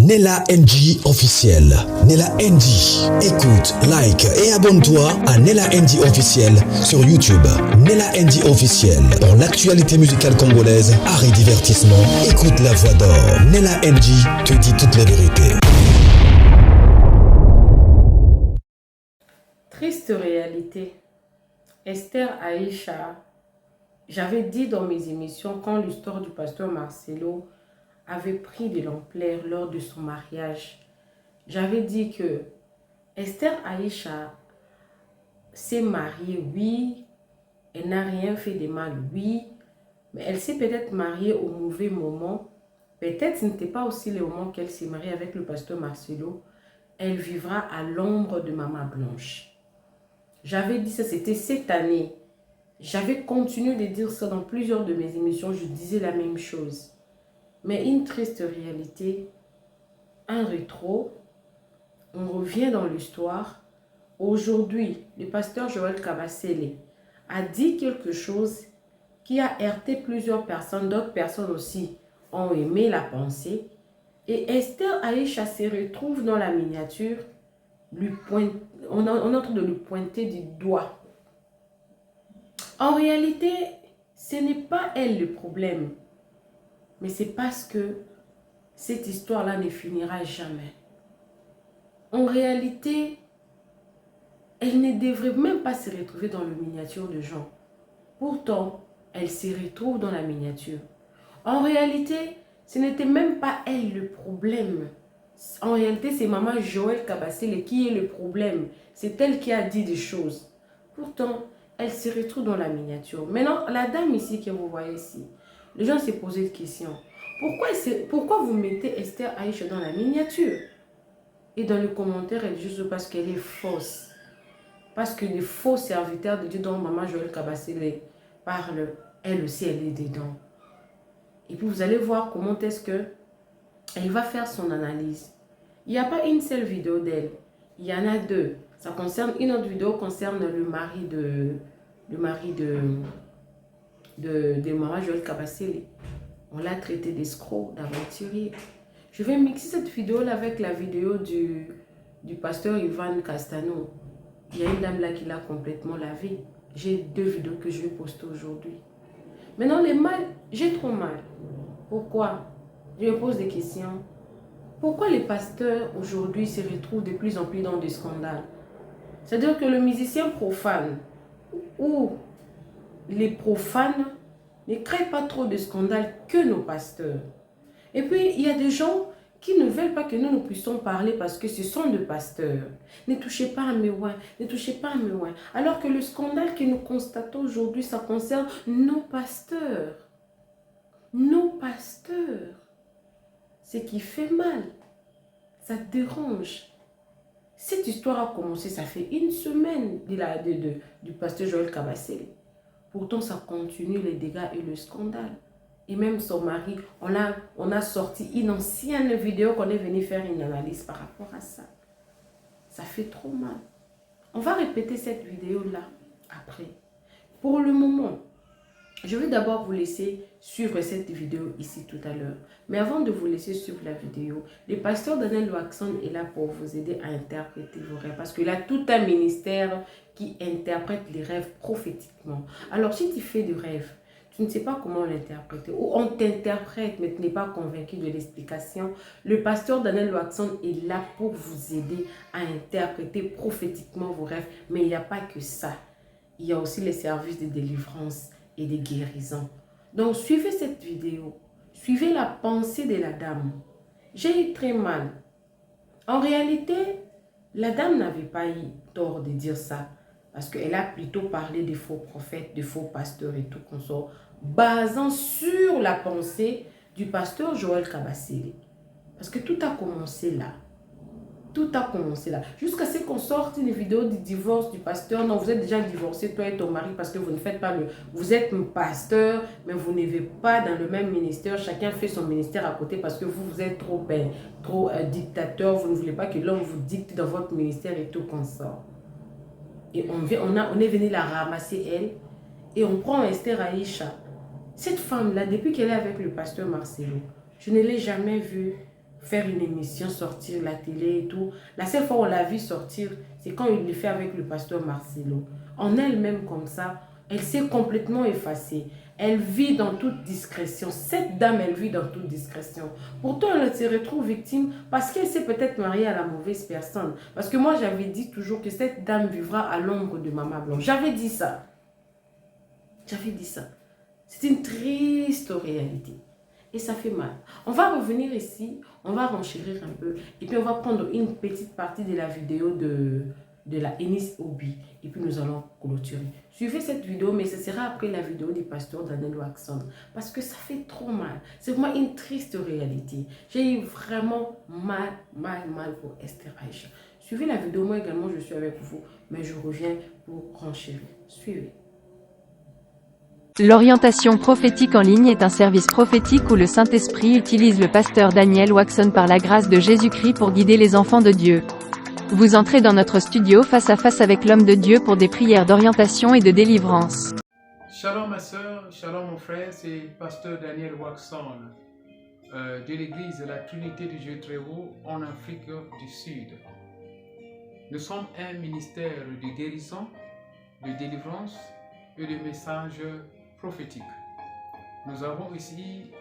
Nella NG officiel. Nella NG. Écoute, like et abonne-toi à Nella NG officiel sur YouTube. Nella NG officiel. Pour l'actualité musicale congolaise, art et divertissement, écoute la voix d'or. Nella NG te dit toutes les vérités. Triste réalité. Esther Aïcha, j'avais dit dans mes émissions quand l'histoire du pasteur Marcelo avait pris de l'ampleur lors de son mariage, j'avais dit que Esther Aïcha s'est mariée, oui, elle n'a rien fait de mal, oui, mais elle s'est peut-être mariée au mauvais moment. Peut-être ce n'était pas aussi le moment qu'elle s'est mariée avec le pasteur Marcelo. Elle vivra à l'ombre de Maman Blanche. J'avais dit ça, c'était cette année. J'avais continué de dire ça dans plusieurs de mes émissions. Je disais la même chose. Mais une triste réalité, un rétro, on revient dans l'histoire. Aujourd'hui, le pasteur Joël Kabasele a dit quelque chose qui a heurté plusieurs personnes. D'autres personnes aussi ont aimé la pensée. Et Esther Aïcha se retrouve dans la miniature. On est en train de lui pointer du doigt. En réalité, ce n'est pas elle le problème. Mais c'est parce que cette histoire-là ne finira jamais. En réalité, elle ne devrait même pas se retrouver dans la miniature de Jean. Pourtant, elle se retrouve dans la miniature. En réalité, ce n'était même pas elle le problème. En réalité, c'est maman Joël Kabasele qui est le problème. C'est elle qui a dit des choses. Pourtant, elle se retrouve dans la miniature. Maintenant, la dame ici que vous voyez ici, les gens se posent une question. Pourquoi vous mettez Esther Aïcha dans la miniature? Et dans les commentaires, elle dit juste parce qu'elle est fausse. Parce que les faux serviteurs de Dieu dont maman Joël Kabasele parle, elle aussi, elle est dedans. Et puis, vous allez voir comment est-ce que elle va faire son analyse. Il n'y a pas une seule vidéo d'elle. Il y en a deux. Ça concerne, une autre vidéo concerne le mari de maman Joël Kabasele. On l'a traité d'escroc, d'aventurier. Je vais mixer cette vidéo-là avec la vidéo du pasteur Ivan Castano. Il y a une dame là qui l'a complètement lavé. J'ai deux vidéos que je vais poster aujourd'hui. Maintenant, les mal, j'ai trop mal. Pourquoi? Je me pose des questions. Pourquoi les pasteurs aujourd'hui se retrouvent de plus en plus dans des scandales? C'est-à-dire que le musicien profane ou les profanes ne créent pas trop de scandales que nos pasteurs. Et puis, il y a des gens qui ne veulent pas que nous puissions parler parce que ce sont des pasteurs. Ne touchez pas à mes ouins, ne touchez pas à mes ouins. Alors que le scandale que nous constatons aujourd'hui, ça concerne nos pasteurs. Nos pasteurs. Ce qui fait mal, ça dérange. Cette histoire a commencé, ça fait une semaine du pasteur Joël Kabasele. Pourtant, ça continue les dégâts et le scandale. Et même son mari, on a sorti une ancienne vidéo qu'on est venu faire une analyse par rapport à ça. Ça fait trop mal. On va répéter cette vidéo-là après. Pour le moment, je vais d'abord vous laisser suivre cette vidéo ici tout à l'heure. Mais avant de vous laisser suivre la vidéo, le pasteur Daniel Loaxon est là pour vous aider à interpréter vos rêves. Parce qu'il a tout un ministère qui interprète les rêves prophétiquement. Alors, si tu fais des rêves, tu ne sais pas comment l'interpréter, ou on t'interprète mais tu n'es pas convaincu de l'explication, le pasteur Daniel Loaxon est là pour vous aider à interpréter prophétiquement vos rêves. Mais il n'y a pas que ça. Il y a aussi les services de délivrance et de guérison. Donc, suivez cette vidéo. Suivez la pensée de la dame. J'ai eu très mal. En réalité, la dame n'avait pas eu tort de dire ça. Parce qu'elle a plutôt parlé des faux prophètes, des faux pasteurs et tout consort, basant sur la pensée du pasteur Joël Kabasele. Parce que tout a commencé là. Tout a commencé là. Jusqu'à ce qu'on sorte une vidéo du divorce du pasteur. Non, vous êtes déjà divorcé, toi et ton mari, parce que vous ne faites pas le... Vous êtes un pasteur, mais vous n'êtes pas dans le même ministère. Chacun fait son ministère à côté parce que vous êtes trop dictateur. Vous ne voulez pas que l'homme vous dicte dans votre ministère et tout consort. Et on est venu la ramasser, elle. Et on prend Esther Aïcha. Cette femme-là, depuis qu'elle est avec le pasteur Marcelo, je ne l'ai jamais vue faire une émission, sortir la télé et tout. La seule fois où on l'a vu sortir, c'est quand il le fait avec le pasteur Marcelo. En elle-même comme ça, elle s'est complètement effacée. Elle vit dans toute discrétion. Cette dame, elle vit dans toute discrétion. Pourtant, elle se retrouve victime parce qu'elle s'est peut-être mariée à la mauvaise personne. Parce que moi, j'avais dit toujours que cette dame vivra à l'ombre de Maman Blanche. J'avais dit ça. J'avais dit ça. C'est une triste réalité. Et ça fait mal. On va revenir ici, on va renchérir un peu. Et puis on va prendre une petite partie de la vidéo de la Eunice Obi. Et puis nous allons clôturer. Suivez cette vidéo, mais ce sera après la vidéo du pasteur Daniel Waxon. Parce que ça fait trop mal. C'est vraiment une triste réalité. J'ai eu vraiment mal pour Esther Aïcha. Suivez la vidéo, moi également je suis avec vous. Mais je reviens pour renchérir. Suivez. L'orientation prophétique en ligne est un service prophétique où le Saint-Esprit utilise le pasteur Daniel Waxon par la grâce de Jésus-Christ pour guider les enfants de Dieu. Vous entrez dans notre studio face à face avec l'homme de Dieu pour des prières d'orientation et de délivrance. Shalom ma soeur, shalom mon frère, c'est pasteur Daniel Waxon de l'église de la Trinité du Dieu très haut en Afrique du Sud. Nous sommes un ministère de guérison, de délivrance et de messages prophétique. Nous avons ici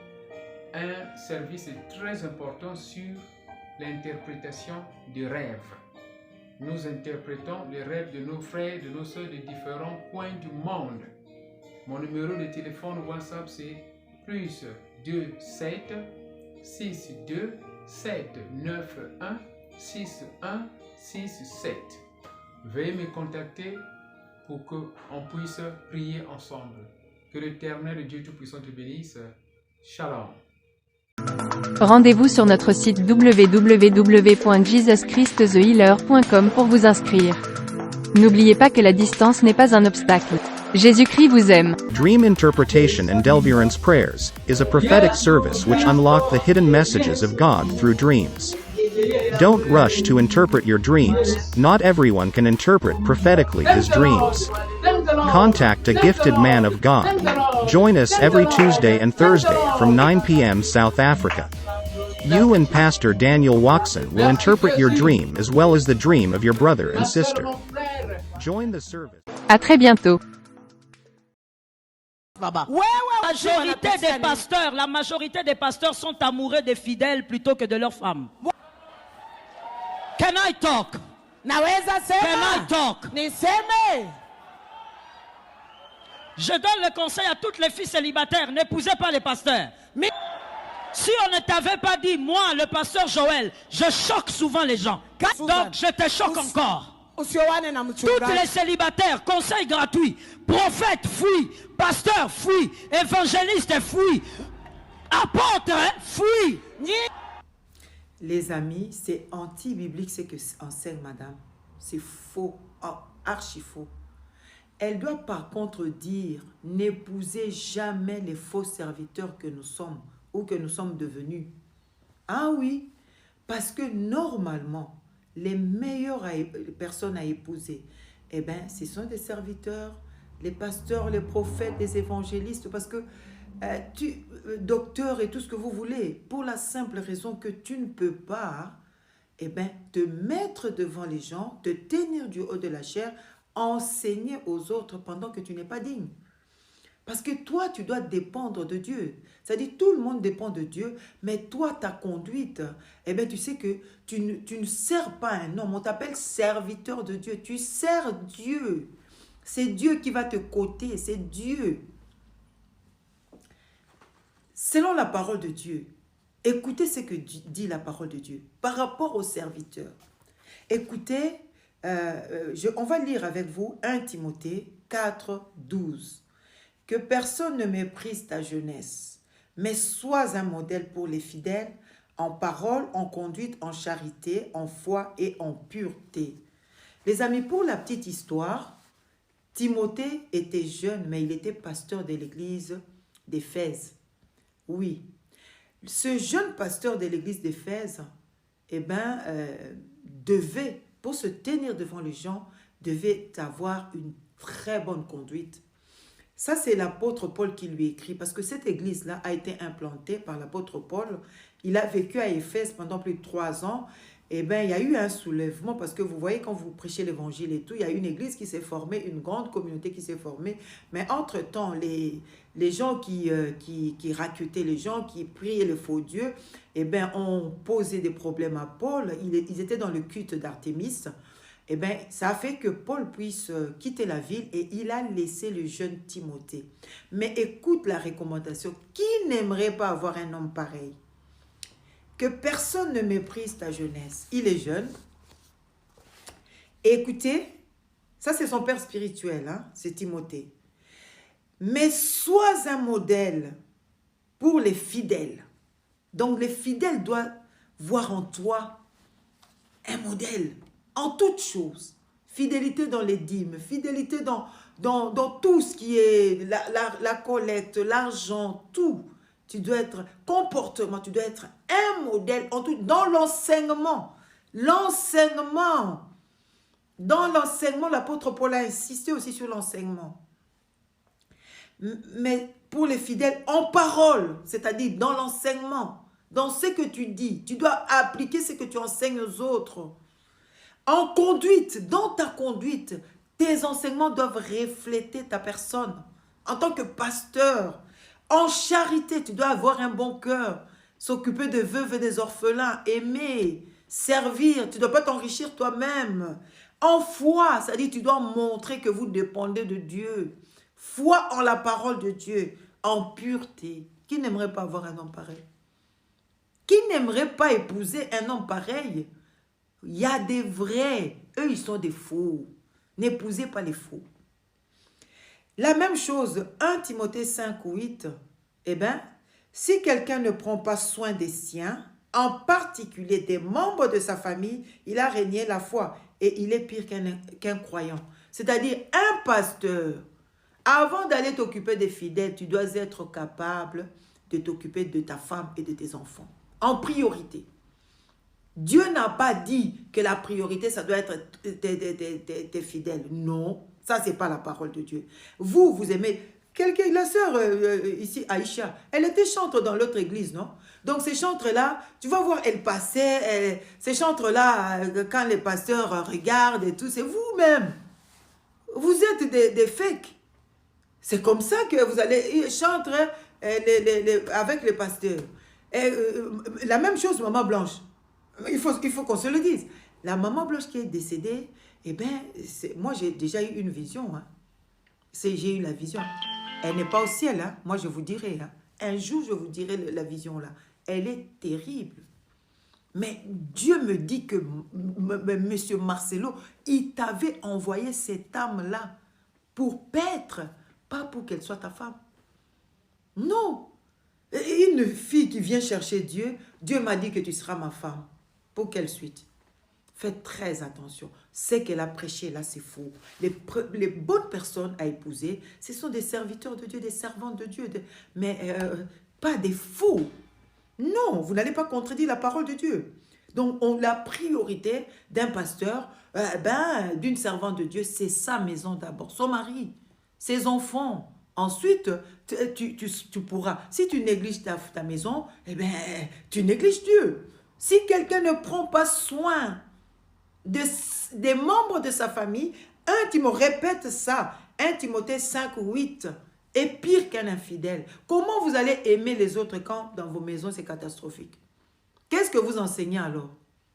un service très important sur l'interprétation des rêves. Nous interprétons les rêves de nos frères, de nos soeurs de différents coins du monde. Mon numéro de téléphone WhatsApp c'est plus 27 62 791 6167. Veuillez me contacter pour qu'on puisse prier ensemble. Que l'Éternel Dieu Tout-Puissant te bénisse. Shalom. Rendez-vous sur notre site www.jesuschristthehealer.com pour vous inscrire. N'oubliez pas que la distance n'est pas un obstacle. Jésus-Christ vous aime. Dream Interpretation and Deliverance Prayers is a prophetic service which unlock the hidden messages of God through dreams. Don't rush to interpret your dreams. Not everyone can interpret prophetically his dreams. Contact a gifted man of God. Join us every Tuesday and Thursday from 9 p.m. South Africa. You and Pastor Daniel Waxon will interpret your dream as well as the dream of your brother and sister. Join the service. À très bientôt. La majorité des pasteurs sont amoureux des fidèles plutôt que de leurs femmes. Can I talk? Naweza sema. Can I talk? Niseme. Je donne le conseil à toutes les filles célibataires, n'épousez pas les pasteurs. Mais si on ne t'avait pas dit, moi, le pasteur Joël, je choque souvent les gens. Donc je te choque encore. Toutes les célibataires, conseil gratuit, prophète, fuis, pasteur, fuis, évangéliste, fuis, apôtre, fuis. Les amis, c'est anti-biblique ce que enseigne madame. C'est faux, archi faux. Elle doit par contre dire, n'épousez jamais les faux serviteurs que nous sommes ou que nous sommes devenus. Ah oui, parce que normalement, les meilleures personnes à épouser, eh bien, ce sont des serviteurs, les pasteurs, les prophètes, les évangélistes, parce que docteur et tout ce que vous voulez, pour la simple raison que tu ne peux pas, eh bien, te mettre devant les gens, te tenir du haut de la chair, enseigner aux autres pendant que tu n'es pas digne. Parce que toi, tu dois dépendre de Dieu. C'est-à-dire, tout le monde dépend de Dieu, mais toi, ta conduite, eh bien, tu sais que tu ne sers pas un homme. On t'appelle serviteur de Dieu. Tu sers Dieu. C'est Dieu qui va te coter. C'est Dieu. Selon la parole de Dieu, écoutez ce que dit la parole de Dieu par rapport aux serviteurs. Écoutez, on va lire avec vous 1 Timothée 4, 12. Que personne ne méprise ta jeunesse, mais sois un modèle pour les fidèles, en parole, en conduite, en charité, en foi et en pureté. Les amis, pour la petite histoire, Timothée était jeune, mais il était pasteur de l'église d'Éphèse. Oui, ce jeune pasteur de l'église d'Éphèse, eh ben, devait, pour se tenir devant les gens, devait avoir une très bonne conduite. Ça, c'est l'apôtre Paul qui lui écrit, parce que cette église-là a été implantée par l'apôtre Paul il a vécu à Éphèse pendant plus de 3 ans. Eh bien, il y a eu un soulèvement parce que vous voyez, quand vous prêchez l'évangile et tout, il y a une église qui s'est formée, une grande communauté qui s'est formée. Mais entre-temps, les gens qui racketaient, les gens qui priaient le faux Dieu, eh bien, ont posé des problèmes à Paul. Ils étaient dans le culte d'Artémis. Eh bien, ça a fait que Paul puisse quitter la ville et il a laissé le jeune Timothée. Mais écoute la recommandation. Qui n'aimerait pas avoir un homme pareil? Que personne ne méprise ta jeunesse. Il est jeune. Écoutez, ça c'est son père spirituel, hein, c'est Timothée. Mais sois un modèle pour les fidèles. Donc les fidèles doivent voir en toi un modèle en toutes choses. Fidélité dans les dîmes, fidélité dans tout ce qui est la collecte, l'argent, tout. Tu dois être comportement, tu dois être un modèle en tout, dans l'enseignement. L'enseignement. Dans l'enseignement, l'apôtre Paul a insisté aussi sur l'enseignement. Mais pour les fidèles, en parole, c'est-à-dire dans l'enseignement, dans ce que tu dis, tu dois appliquer ce que tu enseignes aux autres. En conduite, dans ta conduite, tes enseignements doivent refléter ta personne. En tant que pasteur, en charité, tu dois avoir un bon cœur, s'occuper des veuves et des orphelins, aimer, servir. Tu ne dois pas t'enrichir toi-même. En foi, c'est-à-dire tu dois montrer que vous dépendez de Dieu. Foi en la parole de Dieu, en pureté. Qui n'aimerait pas avoir un homme pareil? Qui n'aimerait pas épouser un homme pareil? Il y a des vrais. Eux, ils sont des faux. N'épousez pas les faux. La même chose, 1 Timothée 5:8, eh bien, si quelqu'un ne prend pas soin des siens, en particulier des membres de sa famille, il a régné la foi et il est pire qu'un croyant. C'est-à-dire, un pasteur, avant d'aller t'occuper des fidèles, tu dois être capable de t'occuper de ta femme et de tes enfants, en priorité. Dieu n'a pas dit que la priorité, ça doit être tes fidèles. Non. Ça, ce n'est pas la parole de Dieu. Vous aimez quelqu'un, la sœur ici, Aïcha, elle était chantre dans l'autre église, non? Donc, ces chantres-là, tu vas voir, elle passait, ces chantres-là, quand les pasteurs regardent et tout, c'est vous-même. Vous êtes des fakes. C'est comme ça que vous allez chanter avec les pasteurs. La même chose, Maman Blanche. Il faut qu'on se le dise. La Maman Blanche qui est décédée, eh bien, moi, j'ai déjà eu une vision. Hein. J'ai eu la vision. Elle n'est pas au ciel. Hein. Moi, je vous dirai. Hein. Un jour, je vous dirai la vision là. Elle est terrible. Mais Dieu me dit que M. Marcelo, il t'avait envoyé cette âme-là pour paître, pas pour qu'elle soit ta femme. Non. Une fille qui vient chercher Dieu, Dieu m'a dit que tu seras ma femme. Pour quelle suite? Faites très attention. Ce qu'elle a prêché là, c'est faux. Les bonnes personnes à épouser, ce sont des serviteurs de Dieu, des servantes de Dieu, mais pas des faux. Non, vous n'allez pas contredire la parole de Dieu. Donc, la priorité d'un pasteur, d'une servante de Dieu, c'est sa maison d'abord, son mari, ses enfants. Ensuite, tu pourras, si tu négliges ta maison, eh bien, tu négliges Dieu. Si quelqu'un ne prend pas soin des membres de sa famille, 1 Timothée, répète ça, 1 Timothée 5:8, est pire qu'un infidèle. Comment vous allez aimer les autres quand dans vos maisons c'est catastrophique? Qu'est-ce que vous enseignez alors?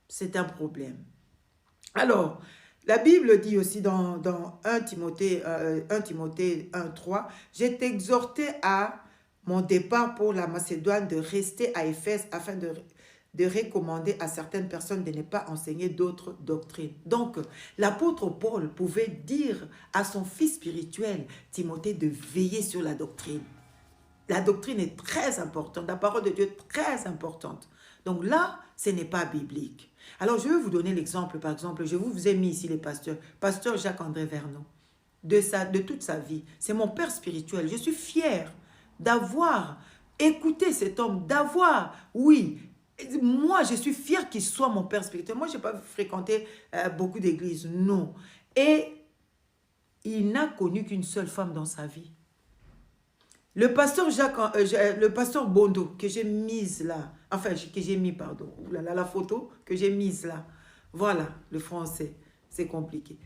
C'est un problème. Alors, la Bible dit aussi dans 1 Timothée 1:3, « J'ai exhorté à mon départ pour la Macédoine de rester à Éphèse afin de recommander à certaines personnes de ne pas enseigner d'autres doctrines. » Donc, l'apôtre Paul pouvait dire à son fils spirituel, Timothée, de veiller sur la doctrine. La doctrine est très importante, la parole de Dieu est très importante. Donc là, ce n'est pas biblique. Alors, je vais vous donner l'exemple, par exemple, je vous ai mis ici les pasteurs. Pasteur Jacques-André Vernon, de toute sa vie. C'est mon père spirituel. Je suis fière d'avoir écouté cet homme, d'avoir, oui, moi, je suis fière qu'il soit mon père spirituel. Moi, je n'ai pas fréquenté beaucoup d'églises, non. Et il n'a connu qu'une seule femme dans sa vie. Le pasteur Bondo, que j'ai mise là, Enfin, que j'ai mis, pardon. Ouh là là, la photo que j'ai mise là. Voilà, le français. C'est compliqué.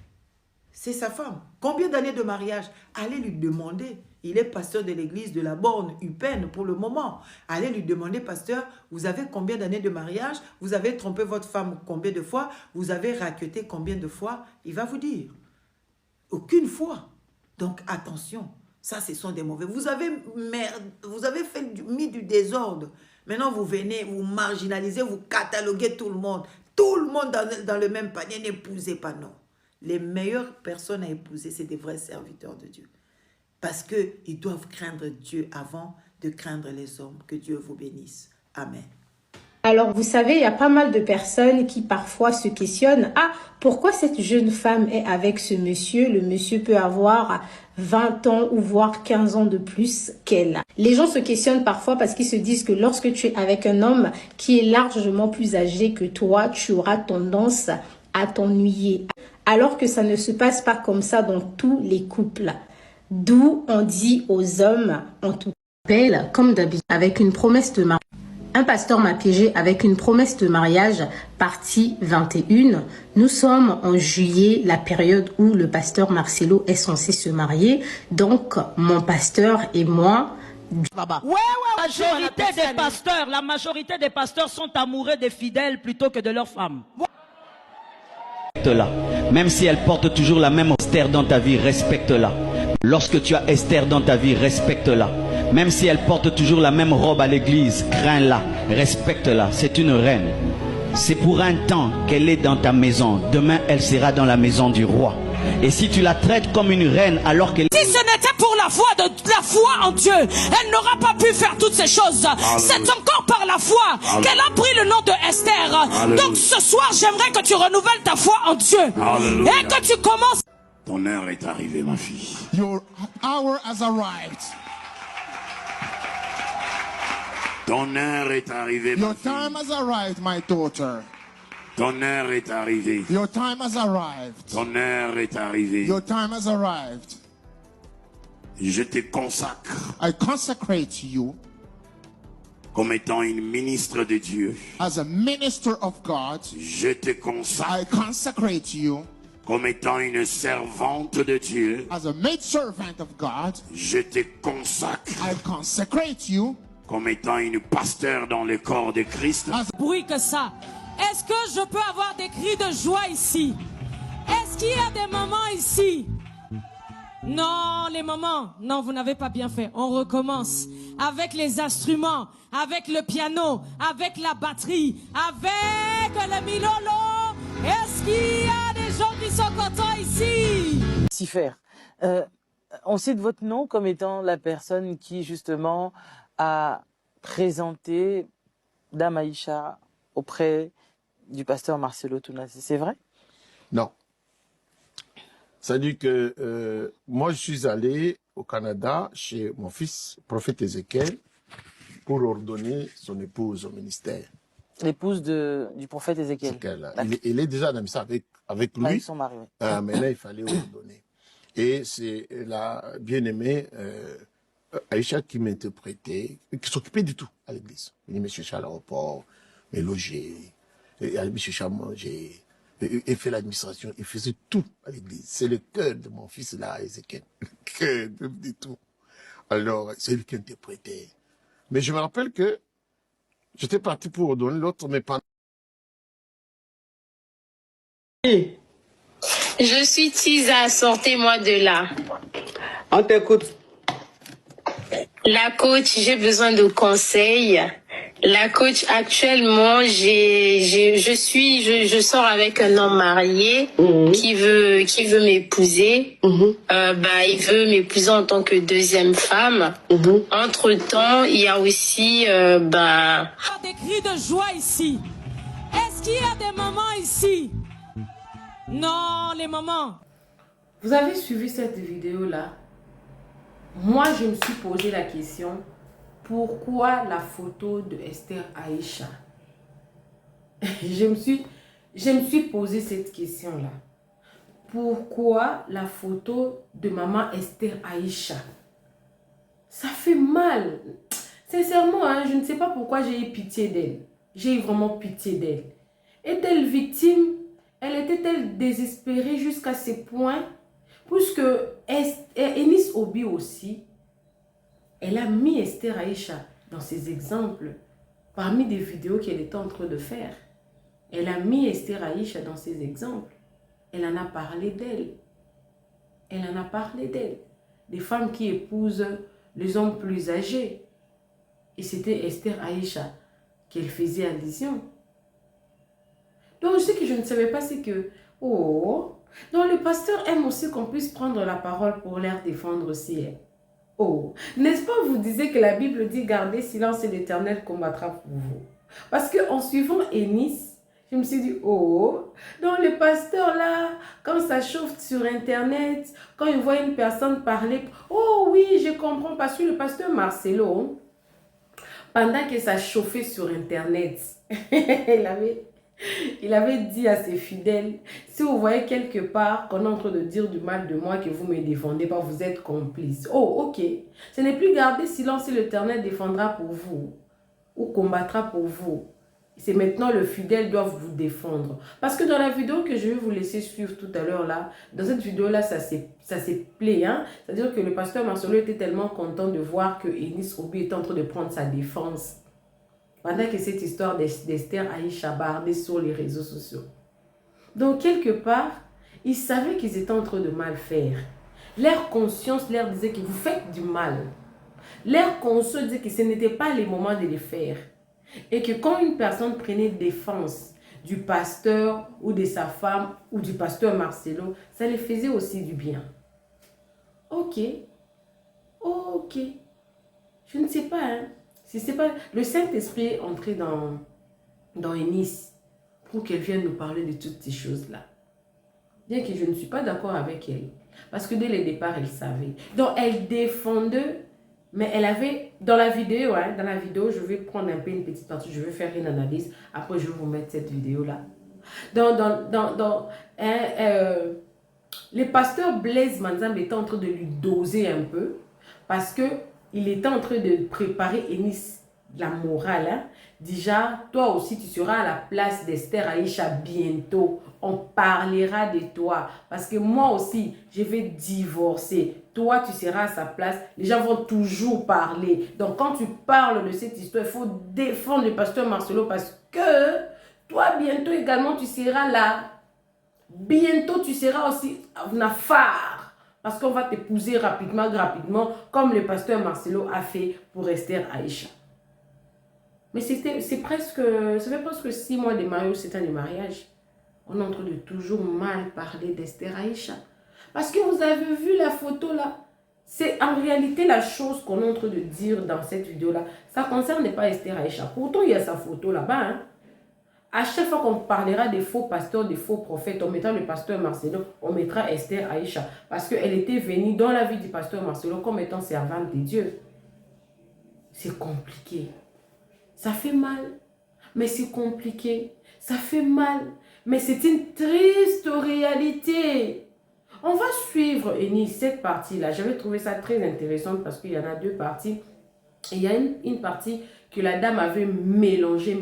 C'est sa femme. Combien d'années de mariage? Allez lui demander. Il est pasteur de l'église de la Borne, Upen, pour le moment. Allez lui demander, pasteur, vous avez combien d'années de mariage? Vous avez trompé votre femme combien de fois? Vous avez raquetté combien de fois? Il va vous dire. Aucune fois. Donc, attention. Ça, ce sont des mauvais. Vous avez mis du désordre. Maintenant, vous venez, vous marginalisez, vous cataloguez tout le monde. Tout le monde dans le même panier. N'épousez pas, non. Les meilleures personnes à épouser, c'est des vrais serviteurs de Dieu. Parce qu'ils doivent craindre Dieu avant de craindre les hommes. Que Dieu vous bénisse. Amen. Alors, vous savez, il y a pas mal de personnes qui parfois se questionnent. Ah, pourquoi cette jeune femme est avec ce monsieur? Le monsieur peut avoir 20 ans ou voire 15 ans de plus qu'elle. Les gens se questionnent parfois parce qu'ils se disent que lorsque tu es avec un homme qui est largement plus âgé que toi, tu auras tendance à t'ennuyer. Alors que ça ne se passe pas comme ça dans tous les couples. D'où on dit aux hommes, en tout cas, comme d'habitude, avec une promesse de mariage. Un pasteur m'a piégé avec une promesse de mariage, partie 21. Nous sommes en juillet, la période où le pasteur Marcelo est censé se marier. Donc, mon pasteur et moi... La majorité des pasteurs sont amoureux des fidèles plutôt que de leurs femmes. Respecte-la. Même si elle porte toujours la même Esther dans ta vie, respecte-la. Lorsque tu as Esther dans ta vie, respecte-la. Même si elle porte toujours la même robe à l'église, crains-la, respecte-la. C'est une reine. C'est pour un temps qu'elle est dans ta maison. Demain, elle sera dans la maison du roi. Et si tu la traites comme une reine alors qu'elle... Si ce n'était pour la foi en Dieu, elle n'aura pas pu faire toutes ces choses. C'est encore par la foi qu'elle a pris le nom de Esther. Donc ce soir, j'aimerais que tu renouvelles ta foi en Dieu. Et que tu commences... Ton heure est arrivée, ma fille. Your hour has arrived. Ton heure est arrivée, ma Your fille. time has arrived, my daughter. Ton heure est arrivée. Your time has arrived. Ton heure est arrivée. Your time has arrived. Je te consacre I consecrate you comme étant une ministre de Dieu. as a minister of God. Je te consacre I consecrate you comme étant une servante de Dieu. as a maid servant of God. Je te consacre I consecrate you comme étant une pasteur dans le corps de Christ. Bruit que ça. Est-ce que je peux avoir des cris de joie ici? Est-ce qu'il y a des moments ici? Non, les moments. Non, vous n'avez pas bien fait. On recommence avec les instruments, avec le piano, avec la batterie, avec le milolo. Est-ce qu'il y a des gens qui sont contents ici? Lucifer, on cite votre nom comme étant la personne qui justement a présenté Dame Aïcha auprès du pasteur Marcelo Tounassi. C'est vrai? Non. C'est-à-dire que moi, je suis allé au Canada chez mon fils, prophète Ézéchiel, pour ordonner son épouse au ministère. L'épouse du prophète Ézéchiel. Il est déjà dans ça avec lui. Avec son mari, oui. Mais là, il fallait ordonner. Et c'est la bien-aimée Aïcha qui m'interprétait, qui s'occupait du tout à l'église. Il me cherchait à l'aéroport, me loger, elle me cherchait à manger. Il fait l'administration, il faisait tout à l'église. C'est le cœur de mon fils là, Ézéchiel. Le cœur de tout. Alors, c'est lui qui interprétait. Mais je me rappelle que j'étais parti pour ordonner l'autre, mais pendant... Je suis Tisa, sortez-moi de là. On t'écoute. La coach, j'ai besoin de conseils. La coach, actuellement, je sors avec un homme marié qui veut m'épouser. Il veut m'épouser en tant que deuxième femme. Entre-temps, il y a aussi, Des cris de joie ici. Est-ce qu'il y a des moments ici? Non, les moments. Vous avez suivi cette vidéo-là? Moi, je me suis posé la question, pourquoi la photo de Esther Aïcha? Je me suis posé cette question-là. Pourquoi la photo de maman Esther Aïcha? Ça fait mal. Sincèrement, hein, je ne sais pas pourquoi j'ai eu pitié d'elle. J'ai eu vraiment pitié d'elle. Est-elle victime? Elle était-elle désespérée jusqu'à ce point? Puisque Eunice Obi aussi, elle a mis Esther Aïcha dans ses exemples, parmi des vidéos qu'elle était en train de faire. Elle a mis Esther Aïcha dans ses exemples. Elle en a parlé d'elle. Elle en a parlé d'elle. Des femmes qui épousent les hommes plus âgés. Et c'était Esther Aïcha qu'elle faisait allusion. Donc, ce que je ne savais pas, c'est que, oh, donc le pasteur aime aussi qu'on puisse prendre la parole pour leur défendre aussi. Oh, n'est-ce pas, vous disiez que la Bible dit, gardez silence et l'Éternel combattra pour vous. Parce qu'en suivant Eunice, je me suis dit, oh, donc le pasteur là, quand ça chauffe sur Internet, quand il voit une personne parler, oh oui, je comprends, parce que le pasteur Marcelo, pendant que ça chauffait sur Internet, il avait dit à ses fidèles, si vous voyez quelque part qu'on est en train de dire du mal de moi, que vous ne me défendez pas, vous êtes complice. Oh, ok. Ce n'est plus garder silence et l'Éternel défendra pour vous ou combattra pour vous. C'est maintenant le fidèle doit vous défendre. Parce que dans la vidéo que je vais vous laisser suivre tout à l'heure là, dans cette vidéo là, ça s'est plaît. Hein? C'est-à-dire que le pasteur Marcelo était tellement content de voir que Eunice Obi était en train de prendre sa défense. Pendant que cette histoire d'Esther Aïcha bardait sur les réseaux sociaux. Donc quelque part, ils savaient qu'ils étaient en train de mal faire. Leur conscience leur disait que vous faites du mal. Leur conscience disait que ce n'était pas le moment de le faire. Et que quand une personne prenait défense du pasteur ou de sa femme ou du pasteur Marcelo, ça les faisait aussi du bien. Ok. Ok. Je ne sais pas, hein. Si c'est pas... Le Saint-Esprit est entré dans Eunice pour qu'elle vienne nous parler de toutes ces choses-là. Bien que je ne suis pas d'accord avec elle. Parce que dès le départ, elle savait. Donc, elle défendait... Mais elle avait, dans la vidéo, je vais prendre un peu une petite partie, je vais faire une analyse. Après, je vais vous mettre cette vidéo-là. Le pasteur Blaise Manzambe était en train de lui doser un peu. Parce qu'il était en train de préparer Eunice, la morale. Hein. Déjà, toi aussi, tu seras à la place d'Esther Aïcha bientôt. On parlera de toi. Parce que moi aussi, je vais divorcer. Toi, tu seras à sa place. Les gens vont toujours parler. Donc, quand tu parles de cette histoire, il faut défendre le pasteur Marcelo parce que toi, bientôt également, tu seras là. Bientôt, tu seras aussi en affaire. Parce qu'on va t'épouser rapidement, comme le pasteur Marcelo a fait pour Esther Aïcha. Mais ça fait presque 6 mois de mariage, 7 ans de mariage. On est en train de toujours mal parler d'Esther Aïcha. Parce que vous avez vu la photo là. C'est en réalité la chose qu'on est en train de dire dans cette vidéo là. Ça ne concerne pas Esther Aïcha. Pourtant, il y a sa photo là-bas. Hein. À chaque fois qu'on parlera des faux pasteurs, des faux prophètes, on mettra le pasteur Marcelo, on mettra Esther Aïcha. Parce qu'elle était venue dans la vie du pasteur Marcelo comme étant servante de Dieu. C'est compliqué. Ça fait mal. Mais c'est compliqué. Ça fait mal. Mais c'est une triste réalité. On va suivre, Eunice, cette partie-là. J'avais trouvé ça très intéressant parce qu'il y en a 2 parties. Et il y a une partie que la dame avait mélangée.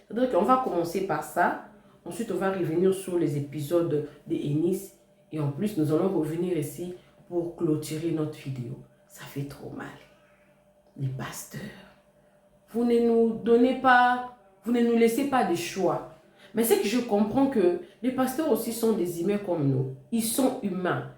C'est-à-dire qu'on va commencer par ça. Ensuite, on va revenir sur les épisodes de Eunice. Et en plus, nous allons revenir ici pour clôturer notre vidéo. Ça fait trop mal. Les pasteurs, vous ne nous donnez pas, vous ne nous laissez pas de choix. Mais c'est que je comprends que les pasteurs aussi sont des humains comme nous. Ils sont humains.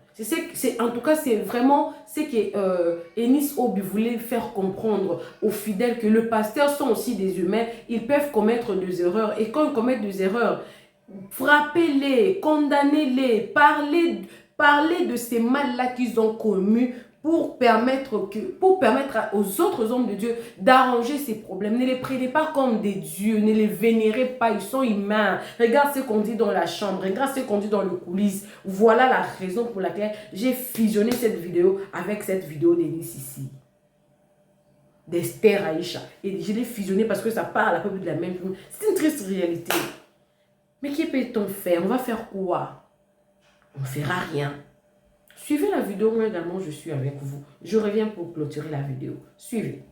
En tout cas, c'est vraiment ce que Eunice Obi voulait faire comprendre aux fidèles que les pasteurs sont aussi des humains. Ils peuvent commettre des erreurs. Et quand ils commettent des erreurs, frappez-les, condamnez-les, parlez de ces mal-là qu'ils ont commis pour permettre aux autres hommes de Dieu d'arranger ces problèmes. Ne les prenez pas comme des dieux, ne les vénérez pas, ils sont humains. Regarde ce qu'on dit dans la chambre, regarde ce qu'on dit dans le coulisses. Voilà la raison pour laquelle j'ai fusionné cette vidéo avec cette vidéo d'Eunice ici. D'Esther Aïcha. Et je l'ai fusionné parce que ça parle à peu près de la même chose. C'est une triste réalité. Mais qui peut-on faire? On va faire quoi? On ne fera rien. Suivez la vidéo, moi également je suis avec vous. Je reviens pour clôturer la vidéo. Suivez.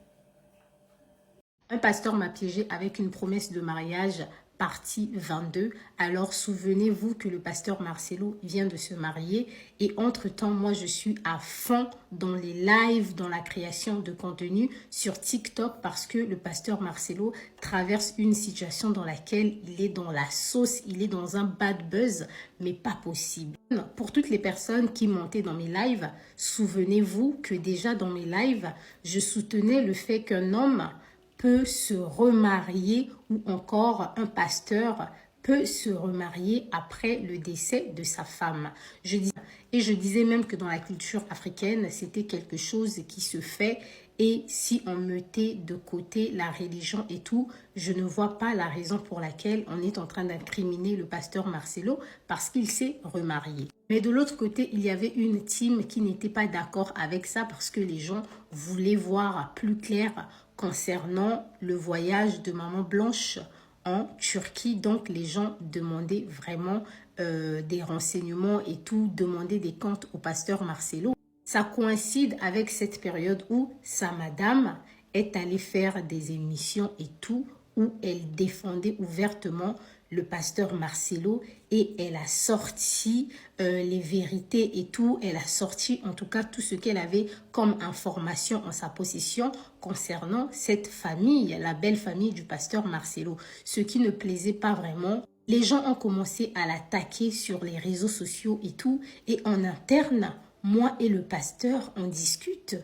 Un pasteur m'a piégé avec une promesse de mariage, partie 22. Alors souvenez-vous que le pasteur Marcelo vient de se marier et entre-temps, moi je suis à fond dans les lives, dans la création de contenu sur TikTok parce que le pasteur Marcelo traverse une situation dans laquelle il est dans la sauce, il est dans un bad buzz, mais pas possible. Pour toutes les personnes qui montaient dans mes lives, souvenez-vous que déjà dans mes lives, je soutenais le fait qu'un homme peut se remarier ou encore un pasteur peut se remarier après le décès de sa femme. Je disais même que dans la culture africaine, c'était quelque chose qui se fait et si on mettait de côté la religion et tout, je ne vois pas la raison pour laquelle on est en train d'incriminer le pasteur Marcelo parce qu'il s'est remarié. Mais de l'autre côté, il y avait une team qui n'était pas d'accord avec ça parce que les gens voulaient voir plus clair concernant le voyage de Maman Blanche en Turquie. Donc, les gens demandaient vraiment des renseignements et tout, demandaient des comptes au pasteur Marcelo. Ça coïncide avec cette période où sa madame est allée faire des émissions et tout, où elle défendait ouvertement le pasteur Marcelo et elle a sorti les vérités et tout. Elle a sorti en tout cas tout ce qu'elle avait comme information en sa possession concernant cette famille, la belle famille du pasteur Marcelo. Ce qui ne plaisait pas vraiment. Les gens ont commencé à l'attaquer sur les réseaux sociaux et tout. Et en interne, moi et le pasteur, on discute.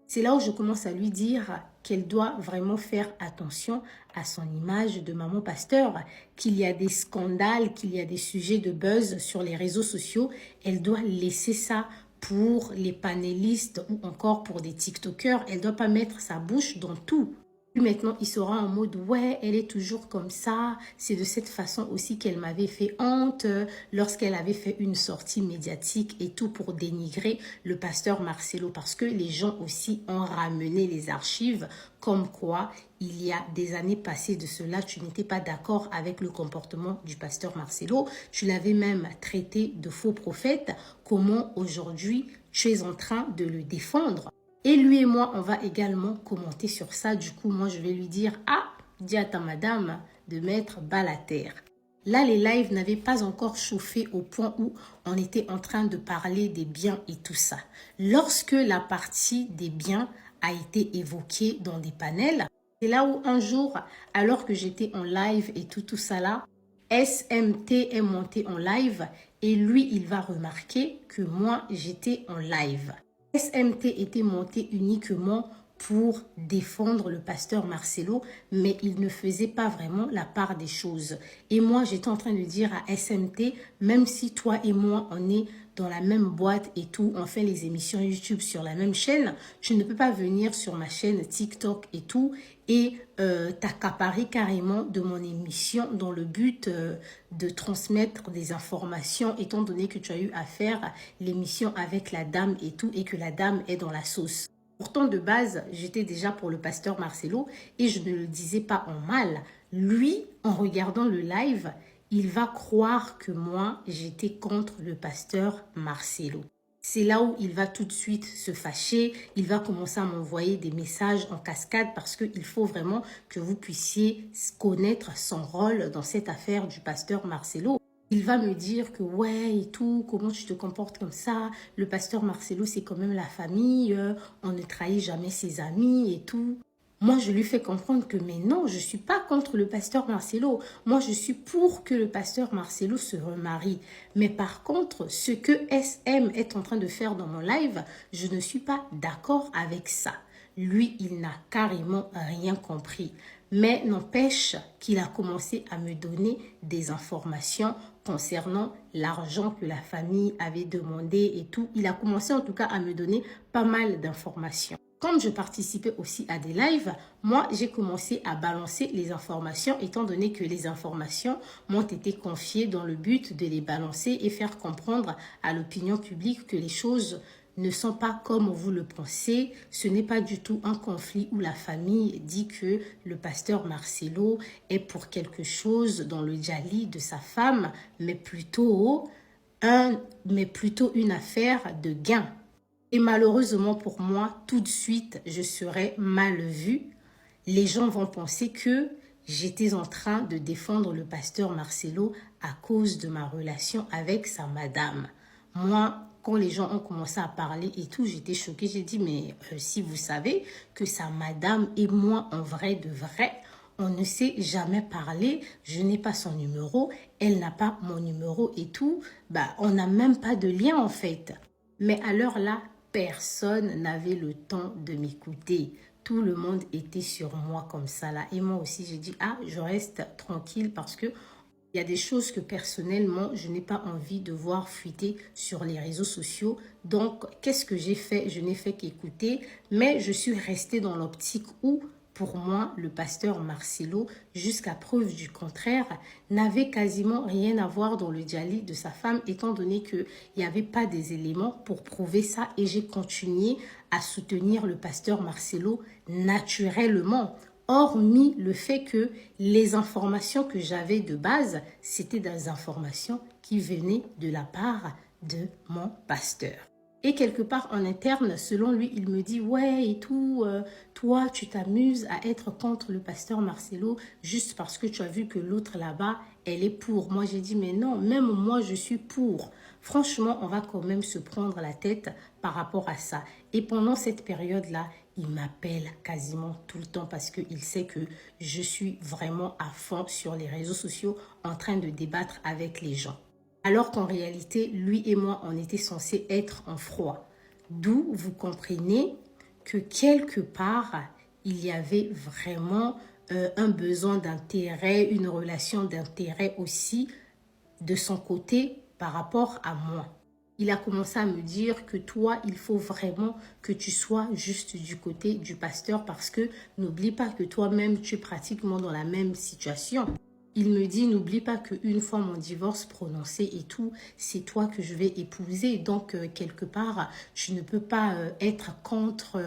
C'est là où je commence à lui dire qu'elle doit vraiment faire attention à son image de maman pasteur, qu'il y a des scandales, qu'il y a des sujets de buzz sur les réseaux sociaux. Elle doit laisser ça pour les panélistes ou encore pour des TikTokers. Elle ne doit pas mettre sa bouche dans tout. Puis maintenant, il sera en mode « ouais, elle est toujours comme ça ». C'est de cette façon aussi qu'elle m'avait fait honte lorsqu'elle avait fait une sortie médiatique et tout pour dénigrer le pasteur Marcelo. Parce que les gens aussi ont ramené les archives comme quoi il y a des années passées de cela, tu n'étais pas d'accord avec le comportement du pasteur Marcelo. Tu l'avais même traité de faux prophète. Comment aujourd'hui tu es en train de le défendre ? Et lui et moi, on va également commenter sur ça. Du coup, moi, je vais lui dire « Ah, dis à ta madame de mettre bas la terre ». Là, les lives n'avaient pas encore chauffé au point où on était en train de parler des biens et tout ça. Lorsque la partie des biens a été évoquée dans des panels, c'est là où un jour, alors que j'étais en live et tout ça là, SMT est monté en live et lui, il va remarquer que moi, j'étais en live. SMT était monté uniquement pour défendre le pasteur Marcelo, mais il ne faisait pas vraiment la part des choses. Et moi, j'étais en train de dire à SMT, même si toi et moi, on est dans la même boîte et tout, on fait les émissions YouTube sur la même chaîne, tu ne peux pas venir sur ma chaîne TikTok et tout et t'accaparer carrément de mon émission dans le but de transmettre des informations étant donné que tu as eu à faire l'émission avec la dame et tout et que la dame est dans la sauce. Pourtant, de base, j'étais déjà pour le pasteur Marcelo et je ne le disais pas en mal. Lui, en regardant le live, il va croire que moi, j'étais contre le pasteur Marcelo. C'est là où il va tout de suite se fâcher. Il va commencer à m'envoyer des messages en cascade parce qu'il faut vraiment que vous puissiez connaître son rôle dans cette affaire du pasteur Marcelo. Il va me dire que ouais et tout, comment tu te comportes comme ça? Le pasteur Marcelo, c'est quand même la famille, on ne trahit jamais ses amis et tout. Moi, je lui fais comprendre que mais non, je ne suis pas contre le pasteur Marcelo. Moi, je suis pour que le pasteur Marcelo se remarie. Mais par contre, ce que SM est en train de faire dans mon live, je ne suis pas d'accord avec ça. Lui, il n'a carrément rien compris. Mais n'empêche qu'il a commencé à me donner des informations concernant l'argent que la famille avait demandé et tout. Il a commencé en tout cas à me donner pas mal d'informations. Comme je participais aussi à des lives, moi, j'ai commencé à balancer les informations étant donné que les informations m'ont été confiées dans le but de les balancer et faire comprendre à l'opinion publique que les choses ne sont pas comme vous le pensez. Ce n'est pas du tout un conflit où la famille dit que le pasteur Marcelo est pour quelque chose dans le djali de sa femme, mais plutôt une affaire de gain. Et malheureusement pour moi, tout de suite, je serais mal vue. les gens vont penser que j'étais en train de défendre le pasteur Marcelo à cause de ma relation avec sa madame. Moi, quand les gens ont commencé à parler et tout, j'étais choquée. J'ai dit, mais si vous savez que sa madame et moi, en vrai de vrai, on ne s'est jamais parlé, je n'ai pas son numéro, elle n'a pas mon numéro et tout, bah, on n'a même pas de lien en fait. Mais à l'heure là, personne n'avait le temps de m'écouter. Tout le monde était sur moi comme ça là. Et moi aussi, j'ai dit, ah, je reste tranquille parce que il y a des choses que personnellement, je n'ai pas envie de voir fuiter sur les réseaux sociaux. Donc, qu'est-ce que j'ai fait? Je n'ai fait qu'écouter, mais je suis restée dans l'optique où, pour moi, le pasteur Marcelo, jusqu'à preuve du contraire, n'avait quasiment rien à voir dans le djali de sa femme, étant donné qu'il n'y avait pas des éléments pour prouver ça. Et j'ai continué à soutenir le pasteur Marcelo naturellement. Hormis le fait que les informations que j'avais de base, c'était des informations qui venaient de la part de mon pasteur. Et quelque part en interne, selon lui, il me dit « Ouais, et tout, toi, tu t'amuses à être contre le pasteur Marcelo juste parce que tu as vu que l'autre là-bas, elle est pour. » Moi, j'ai dit « Mais non, même moi, je suis pour. » Franchement, on va quand même se prendre la tête par rapport à ça. Et pendant cette période-là, il m'appelle quasiment tout le temps parce qu'il sait que je suis vraiment à fond sur les réseaux sociaux en train de débattre avec les gens. Alors qu'en réalité, lui et moi, on était censés être en froid. D'où vous comprenez que quelque part, il y avait vraiment un besoin d'intérêt, une relation d'intérêt aussi de son côté par rapport à moi. Il a commencé à me dire que toi, il faut vraiment que tu sois juste du côté du pasteur parce que n'oublie pas que toi-même, tu es pratiquement dans la même situation. Il me dit, n'oublie pas qu'une fois mon divorce prononcé et tout, c'est toi que je vais épouser. Donc, quelque part, tu ne peux pas être contre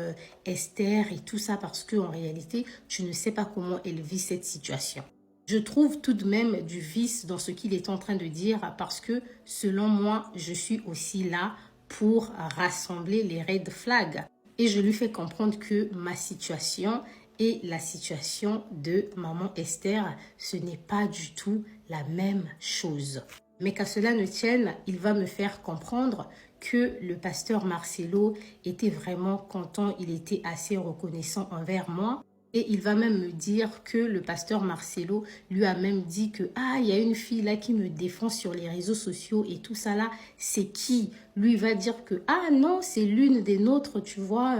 Esther et tout ça parce qu'en réalité, tu ne sais pas comment elle vit cette situation. Je trouve tout de même du vice dans ce qu'il est en train de dire parce que, selon moi, je suis aussi là pour rassembler les red flags. Et je lui fais comprendre que ma situation et la situation de maman Esther, ce n'est pas du tout la même chose. Mais qu'à cela ne tienne, il va me faire comprendre que le pasteur Marcelo était vraiment content, il était assez reconnaissant envers moi. Et il va même me dire que le pasteur Marcelo lui a même dit que « Ah, il y a une fille là qui me défend sur les réseaux sociaux et tout ça là, c'est qui ?» Lui va dire que « Ah non, c'est l'une des nôtres, tu vois,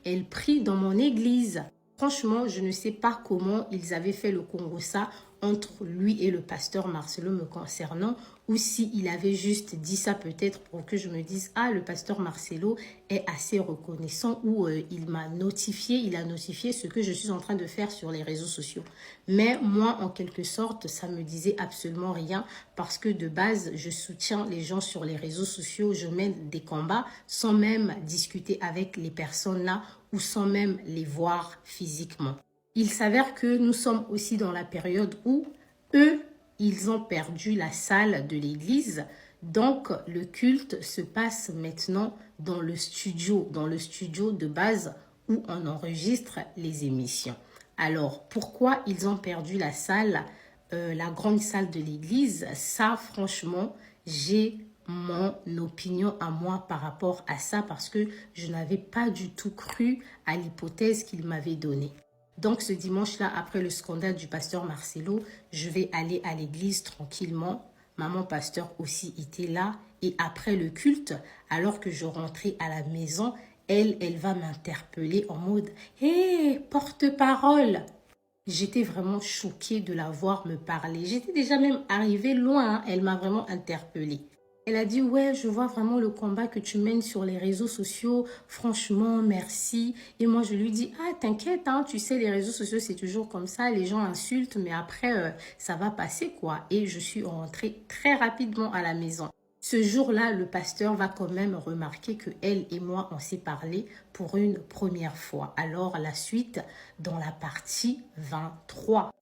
elle prie dans mon église. » Franchement, je ne sais pas comment ils avaient fait le Congo ça entre lui et le pasteur Marcelo me concernant ou s'il avait juste dit ça peut-être pour que je me dise « Ah, le pasteur Marcelo est assez reconnaissant » ou il a notifié ce que je suis en train de faire sur les réseaux sociaux. Mais moi, en quelque sorte, ça me disait absolument rien parce que de base, je soutiens les gens sur les réseaux sociaux, je mène des combats sans même discuter avec les personnes là ou sans même les voir physiquement. Il s'avère que nous sommes aussi dans la période où eux, ils ont perdu la salle de l'église. Donc, le culte se passe maintenant dans le studio de base où on enregistre les émissions. Alors, pourquoi ils ont perdu la salle, la grande salle de l'église? Ça, franchement, j'ai mon opinion à moi par rapport à ça parce que je n'avais pas du tout cru à l'hypothèse qu'il m'avait donnée. Donc ce dimanche-là, après le scandale du pasteur Marcelo, je vais aller à l'église tranquillement. Maman pasteur aussi était là. Et après le culte, alors que je rentrais à la maison, elle va m'interpeller en mode « Hé, porte-parole !» J'étais vraiment choquée de la voir me parler. J'étais déjà même arrivée loin. Hein. Elle m'a vraiment interpellée. Elle a dit, ouais, je vois vraiment le combat que tu mènes sur les réseaux sociaux. Franchement, merci. Et moi, je lui dis, ah, t'inquiète, hein, tu sais, les réseaux sociaux, c'est toujours comme ça. Les gens insultent, mais après, ça va passer, quoi. Et je suis rentrée très rapidement à la maison. Ce jour-là, le pasteur va quand même remarquer que elle et moi, on s'est parlé pour une première fois. Alors, la suite dans la partie 23.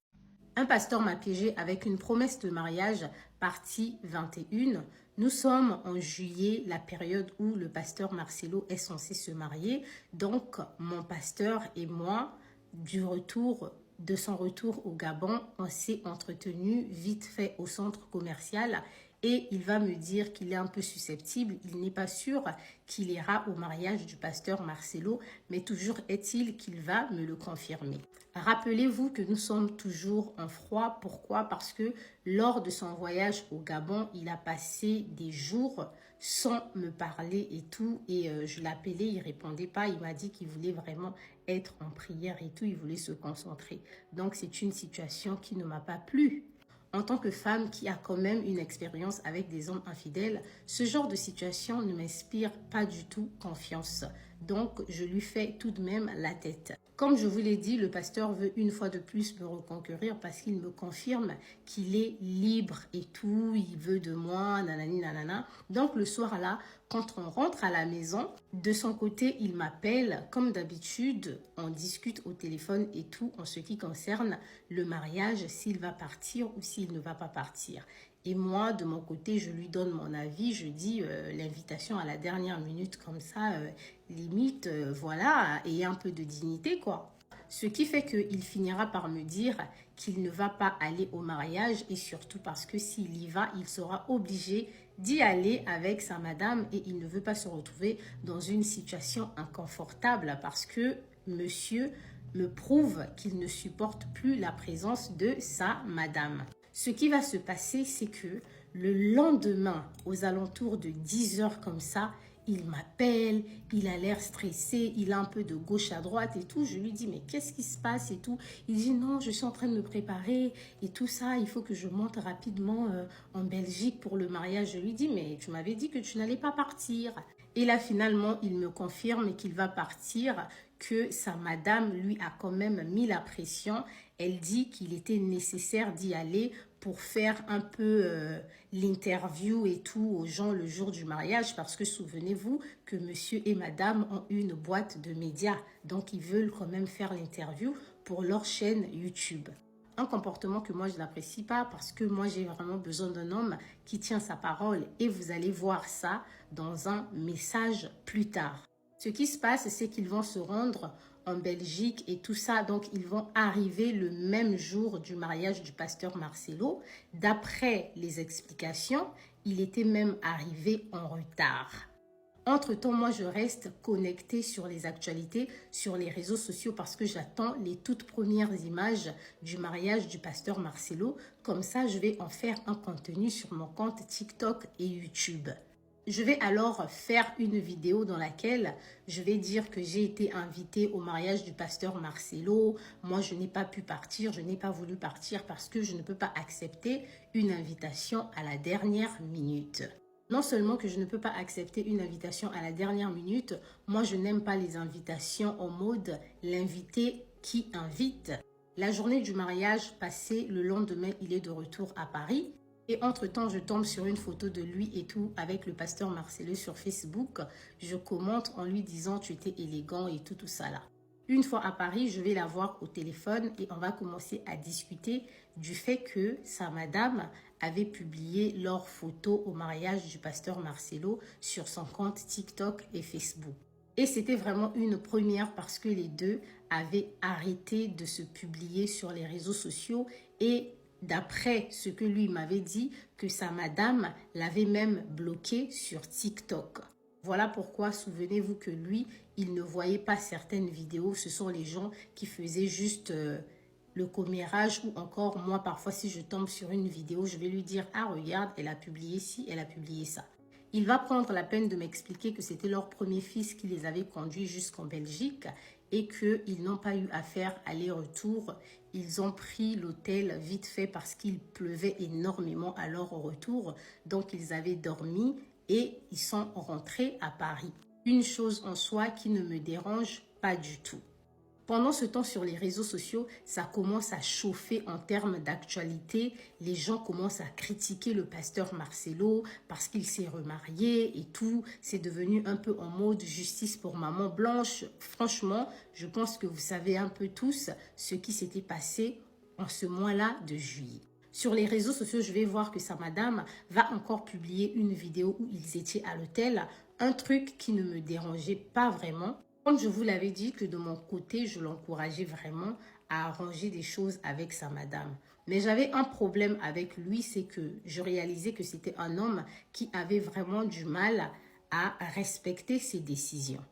Un pasteur m'a piégé avec une promesse de mariage, partie 21. Nous sommes en juillet, la période où le pasteur Marcelo est censé se marier. Donc, mon pasteur et moi, de son retour au Gabon, on s'est entretenu vite fait au centre commercial et il va me dire qu'il est un peu susceptible. Il n'est pas sûr qu'il ira au mariage du pasteur Marcelo, mais toujours est-il qu'il va me le confirmer. Rappelez-vous que nous sommes toujours en froid. Pourquoi? Parce que lors de son voyage au Gabon, il a passé des jours sans me parler et tout. Et je l'appelais, il répondait pas. Il m'a dit qu'il voulait vraiment être en prière et tout. Il voulait se concentrer. Donc c'est une situation qui ne m'a pas plu. En tant que femme qui a quand même une expérience avec des hommes infidèles, ce genre de situation ne m'inspire pas du tout confiance. Donc, je lui fais tout de même la tête. Comme je vous l'ai dit, le pasteur veut une fois de plus me reconquérir parce qu'il me confirme qu'il est libre et tout. Il veut de moi, nanani, nanana. Donc, le soir là, quand on rentre à la maison, de son côté, il m'appelle. Comme d'habitude, on discute au téléphone et tout en ce qui concerne le mariage, s'il va partir ou s'il ne va pas partir. Et moi, de mon côté, je lui donne mon avis. Je dis l'invitation à la dernière minute comme ça, limite, voilà, ayez un peu de dignité, quoi. Ce qui fait qu'il finira par me dire qu'il ne va pas aller au mariage et surtout parce que s'il y va, il sera obligé d'y aller avec sa madame et il ne veut pas se retrouver dans une situation inconfortable parce que monsieur me prouve qu'il ne supporte plus la présence de sa madame. Ce qui va se passer, c'est que le lendemain, aux alentours de 10 heures comme ça, il m'appelle, il a l'air stressé, il a un peu de gauche à droite et tout. Je lui dis, mais qu'est-ce qui se passe et tout? Il dit, non, je suis en train de me préparer et tout ça, il faut que je monte rapidement en Belgique pour le mariage. Je lui dis, mais tu m'avais dit que tu n'allais pas partir. Et là, finalement, il me confirme qu'il va partir, que sa madame lui a quand même mis la pression. Elle dit qu'il était nécessaire d'y aller pour faire un peu l'interview et tout aux gens le jour du mariage parce que souvenez-vous que monsieur et madame ont une boîte de médias. Donc, ils veulent quand même faire l'interview pour leur chaîne YouTube. Un comportement que moi je n'apprécie pas parce que moi j'ai vraiment besoin d'un homme qui tient sa parole et vous allez voir ça dans un message plus tard. Ce qui se passe, c'est qu'ils vont se rendre en Belgique et tout ça, donc ils vont arriver le même jour du mariage du pasteur Marcelo. D'après les explications, il était même arrivé en retard. Entre-temps, moi, je reste connectée sur les actualités, sur les réseaux sociaux parce que j'attends les toutes premières images du mariage du pasteur Marcelo. Comme ça, je vais en faire un contenu sur mon compte TikTok et YouTube. Je vais alors faire une vidéo dans laquelle je vais dire que j'ai été invitée au mariage du pasteur Marcelo. Moi, je n'ai pas pu partir, je n'ai pas voulu partir parce que je ne peux pas accepter une invitation à la dernière minute. Non seulement que je ne peux pas accepter une invitation à la dernière minute, moi je n'aime pas les invitations en mode l'invité qui invite. La journée du mariage passée, le lendemain, il est de retour à Paris. Et entre-temps, je tombe sur une photo de lui et tout avec le pasteur Marcelo sur Facebook. Je commente en lui disant « tu étais élégant » et tout ça là. Une fois à Paris, je vais la voir au téléphone et on va commencer à discuter du fait que sa madame avait publié leurs photos au mariage du pasteur Marcelo sur son compte TikTok et Facebook. Et c'était vraiment une première parce que les deux avaient arrêté de se publier sur les réseaux sociaux et d'après ce que lui m'avait dit, que sa madame l'avait même bloqué sur TikTok. Voilà pourquoi, souvenez-vous que lui, il ne voyait pas certaines vidéos. Ce sont les gens qui faisaient juste le commérage ou encore moi, parfois, si je tombe sur une vidéo, je vais lui dire « Ah, regarde, elle a publié ci, elle a publié ça ». Il va prendre la peine de m'expliquer que c'était leur premier fils qui les avait conduits jusqu'en Belgique et qu'ils n'ont pas eu à faire aller-retour. Ils ont pris l'hôtel vite fait parce qu'il pleuvait énormément à leur retour. Donc, ils avaient dormi et ils sont rentrés à Paris. Une chose en soi qui ne me dérange pas du tout. Pendant ce temps, sur les réseaux sociaux, ça commence à chauffer en termes d'actualité. Les gens commencent à critiquer le pasteur Marcelo parce qu'il s'est remarié et tout. C'est devenu un peu en mode justice pour maman blanche. Franchement, je pense que vous savez un peu tous ce qui s'était passé en ce mois-là de juillet. Sur les réseaux sociaux, je vais voir que sa madame va encore publier une vidéo où ils étaient à l'hôtel. Un truc qui ne me dérangeait pas vraiment. Comme je vous l'avais dit que de mon côté, je l'encourageais vraiment à arranger des choses avec sa madame. Mais j'avais un problème avec lui, c'est que je réalisais que c'était un homme qui avait vraiment du mal à respecter ses décisions.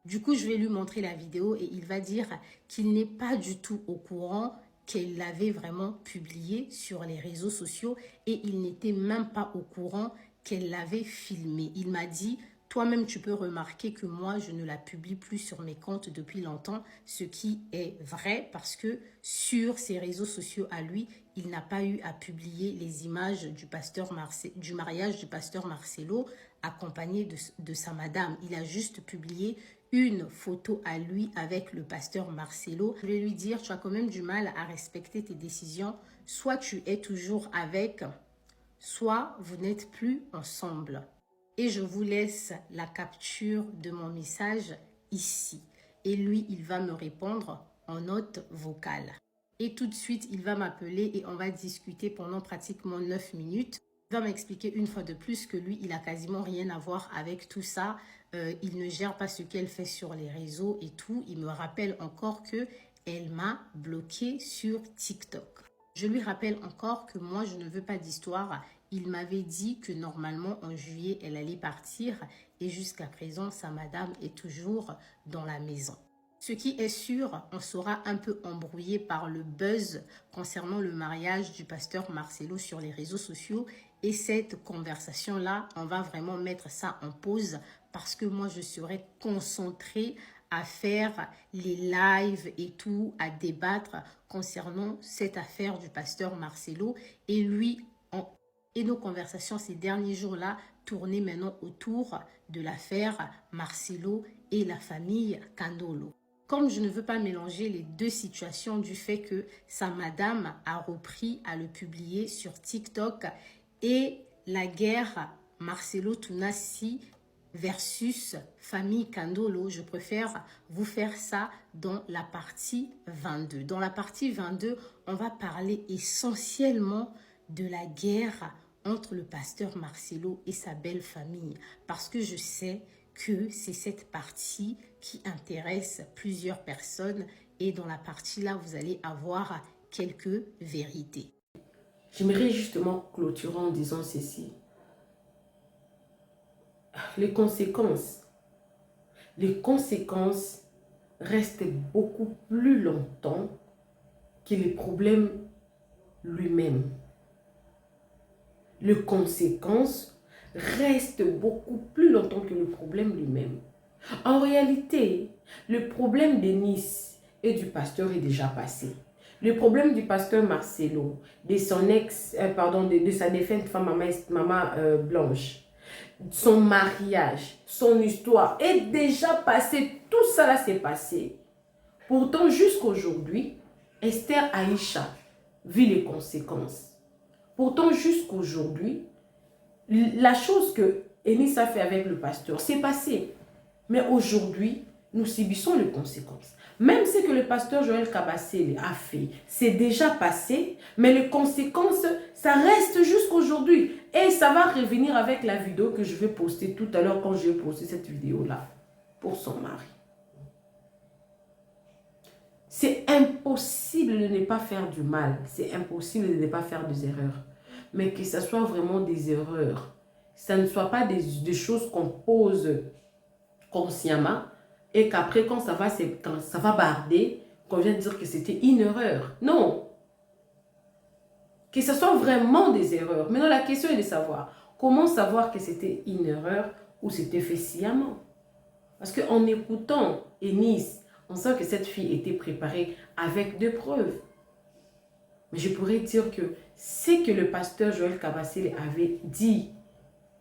Du coup, je vais lui montrer la vidéo et il va dire qu'il n'est pas du tout au courant qu'elle l'avait vraiment publié sur les réseaux sociaux et il n'était même pas au courant qu'elle l'avait filmé. Il m'a dit, toi-même tu peux remarquer que moi je ne la publie plus sur mes comptes depuis longtemps, ce qui est vrai parce que sur ses réseaux sociaux à lui, il n'a pas eu à publier les images du mariage du pasteur Marcelo accompagné de sa madame. Il a juste publié une photo à lui avec le pasteur Marcelo. Je vais lui dire, tu as quand même du mal à respecter tes décisions. Soit tu es toujours avec, soit vous n'êtes plus ensemble. Et je vous laisse la capture de mon message ici. Et lui, il va me répondre en note vocale. Et tout de suite, il va m'appeler et on va discuter pendant pratiquement 9 minutes. Il va m'expliquer une fois de plus que lui, il a quasiment rien à voir avec tout ça. Il ne gère pas ce qu'elle fait sur les réseaux et tout. Il me rappelle encore que elle m'a bloqué sur TikTok. Je lui rappelle encore que moi, je ne veux pas d'histoire. Il m'avait dit que normalement, en juillet, elle allait partir. Et jusqu'à présent, sa madame est toujours dans la maison. Ce qui est sûr, on sera un peu embrouillé par le buzz concernant le mariage du pasteur Marcelo sur les réseaux sociaux. Et cette conversation-là, on va vraiment mettre ça en pause parce que moi, je serai concentrée à faire les lives et tout, à débattre concernant cette affaire du pasteur Marcelo. Et lui, et nos conversations ces derniers jours-là tournaient maintenant autour de l'affaire Marcelo et la famille Candolo. Comme je ne veux pas mélanger les deux situations du fait que sa madame a repris à le publier sur TikTok et la guerre Marcelo Tunasi versus famille Candolo, je préfère vous faire ça dans la partie 22. Dans la partie 22, on va parler essentiellement de la guerre entre le pasteur Marcelo et sa belle famille parce que je sais que c'est cette partie qui intéresse plusieurs personnes et dans la partie là, vous allez avoir quelques vérités. J'aimerais justement clôturer en disant ceci. Les conséquences restent beaucoup plus longtemps que les problèmes lui-même. Les conséquences restent beaucoup plus longtemps que le problème lui-même. En réalité, le problème de Nice et du pasteur est déjà passé. Le problème du pasteur Marcelo, de son de sa défunte femme Maman Blanche, son mariage, son histoire est déjà passé. Tout ça là s'est passé. Pourtant, jusqu'aujourd'hui, Esther Aïcha vit les conséquences. Pourtant, jusqu'aujourd'hui, la chose que Enis a fait avec le pasteur, c'est passé. Mais aujourd'hui, nous subissons les conséquences. Même ce que le pasteur Joël Kabassele a fait, c'est déjà passé, mais les conséquences, ça reste jusqu'aujourd'hui. Et ça va revenir avec la vidéo que je vais poster tout à l'heure quand je vais poster cette vidéo-là pour son mari. C'est impossible de ne pas faire du mal. C'est impossible de ne pas faire des erreurs. Mais que ce soit vraiment des erreurs. Ça ne soit pas des choses qu'on pose consciemment et qu'après, quand ça va barder, qu'on vient de dire que c'était une erreur. Non. Que ce soit vraiment des erreurs. Maintenant, la question est de savoir comment savoir que c'était une erreur ou c'était fait sciemment. Parce qu'en écoutant Enis, on sent que cette fille était préparée avec des preuves. Mais je pourrais dire que c'est que le pasteur Joël Kabassele avait dit.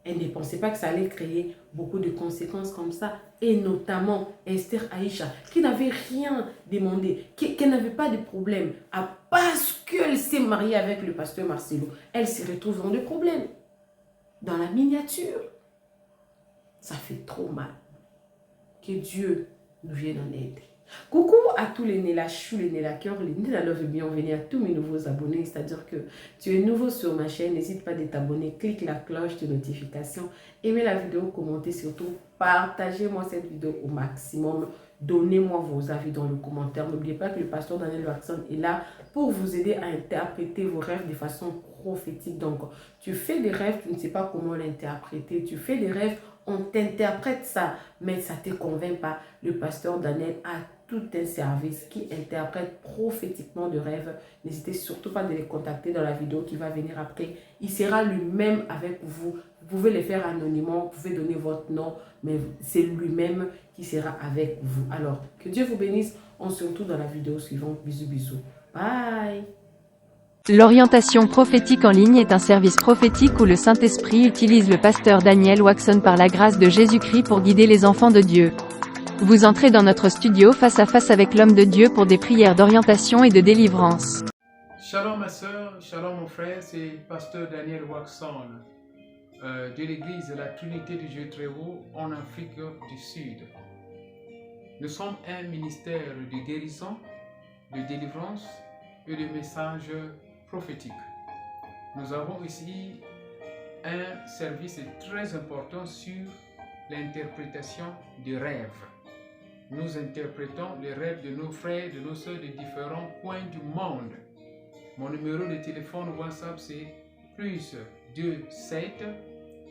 Elle ne pensait pas que ça allait créer beaucoup de conséquences comme ça. Et notamment Esther Aïcha, qui n'avait rien demandé, qui n'avait pas de problème. Parce qu'elle s'est mariée avec le pasteur Marcelo, elle se retrouve dans des problèmes. Dans la miniature. Ça fait trop mal. Que Dieu nous vienne en aide. Coucou à tous les Nella Chou, les Nella Cœur, les Nella Love, bienvenue à tous mes nouveaux abonnés. C'est-à-dire que tu es nouveau sur ma chaîne, n'hésite pas à t'abonner, clique la cloche de notification, aimez la vidéo, commentez surtout, partagez-moi cette vidéo au maximum. Donnez-moi vos avis dans le commentaire. N'oubliez pas que le pasteur Daniel Waxon est là pour vous aider à interpréter vos rêves de façon prophétique. Donc, tu fais des rêves, tu ne sais pas comment l'interpréter. Tu fais des rêves, on t'interprète ça, mais ça ne te convainc pas. Le pasteur Daniel a tout un service qui interprète prophétiquement de rêves. N'hésitez surtout pas de les contacter dans la vidéo qui va venir après. Il sera lui-même avec vous. Vous pouvez les faire anonymement, vous pouvez donner votre nom, mais c'est lui-même qui sera avec vous. Alors, que Dieu vous bénisse. On se retrouve dans la vidéo suivante. Bisous, bisous. Bye. L'orientation prophétique en ligne est un service prophétique où le Saint-Esprit utilise le pasteur Daniel Waxon par la grâce de Jésus-Christ pour guider les enfants de Dieu. Vous entrez dans notre studio face à face avec l'homme de Dieu pour des prières d'orientation et de délivrance. Shalom ma soeur, shalom mon frère, c'est pasteur Daniel Waxon de l'église de la Trinité du Dieu très haut en Afrique du Sud. Nous sommes un ministère de guérison, de délivrance et de messages prophétiques. Nous avons ici un service très important sur l'interprétation des rêves. Nous interprétons les rêves de nos frères, de nos soeurs de différents coins du monde. Mon numéro de téléphone WhatsApp c'est plus 27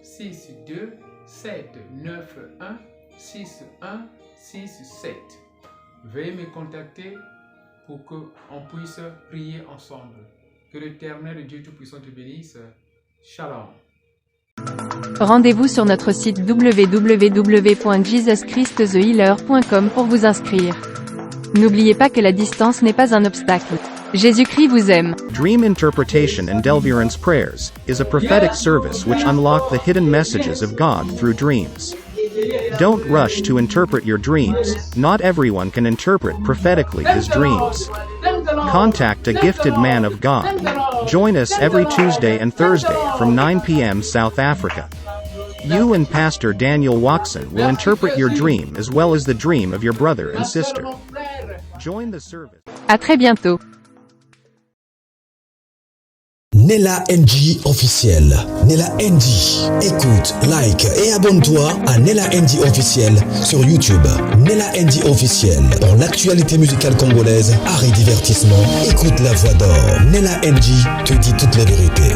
62 791 6167. Veuillez me contacter pour qu'on puisse prier ensemble. Que l'Éternel Dieu Tout-Puissant te bénisse. Shalom. Rendez-vous sur notre site www.jesuschristthehealer.com pour vous inscrire. N'oubliez pas que la distance n'est pas un obstacle. Jésus-Christ vous aime. Dream Interpretation and Deliverance Prayers is a prophetic service which unlock the hidden messages of God through dreams. Don't rush to interpret your dreams. Not everyone can interpret prophetically his dreams. Contact a gifted man of God. Join us every Tuesday and Thursday from 9 p.m. South Africa. You and Pastor Daniel Waxon will interpret your dream as well as the dream of your brother and sister. Join the service. À très bientôt. Nella NG officiel. Nella NG. Écoute, like et abonne-toi à Nella NG officiel sur YouTube. Nella NG officiel. Pour l'actualité musicale congolaise, art et divertissement, écoute la voix d'or. Nella NG te dit toutes les vérités.